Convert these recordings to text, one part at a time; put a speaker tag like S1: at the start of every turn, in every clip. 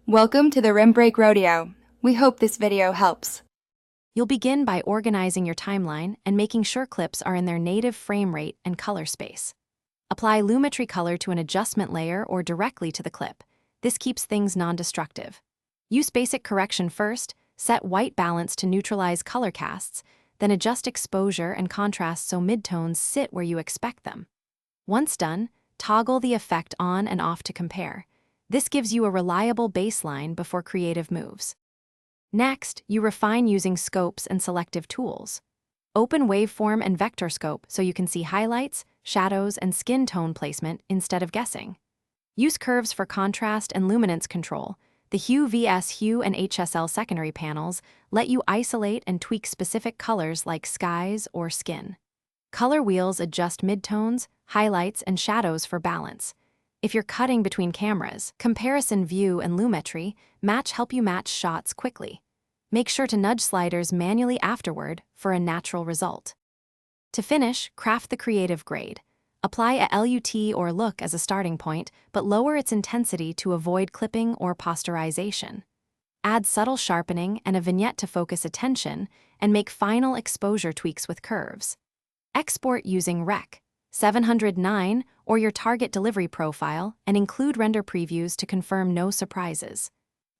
S1: Welcome to the Rim Break Rodeo. We hope this video helps.
S2: You'll begin by organizing your timeline and making sure clips are in their native frame rate and color space. Apply Lumetri color to an adjustment layer or directly to the clip. This keeps things non-destructive. Use basic correction first, set white balance to neutralize color casts, then adjust exposure and contrast so midtones sit where you expect them. Once done, toggle the effect on and off to compare. This gives you a reliable baseline before creative moves. Next, you refine using scopes and selective tools. Open waveform and vector scope so you can see highlights, shadows, and skin tone placement instead of guessing. Use curves for contrast and luminance control. The Hue vs Hue and HSL secondary panels let you isolate and tweak specific colors like skies or skin. Color wheels adjust midtones, highlights, and shadows for balance. If you're cutting between cameras, comparison view and Lumetri help you match shots quickly. Make sure to nudge sliders manually afterward for a natural result. To finish, craft the creative grade. Apply a LUT or look as a starting point, but lower its intensity to avoid clipping or posterization. Add subtle sharpening and a vignette to focus attention, and make final exposure tweaks with curves. Export using Rec. 709 or your target delivery profile and include render previews to confirm no surprises.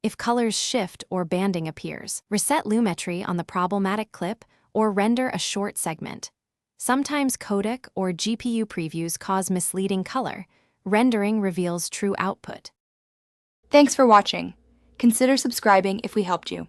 S2: If colors shift or banding appears, reset Lumetri on the problematic clip or render a short segment. Sometimes codec or GPU previews cause misleading color. Rendering reveals true output.
S1: Thanks for watching. Consider subscribing if we helped you.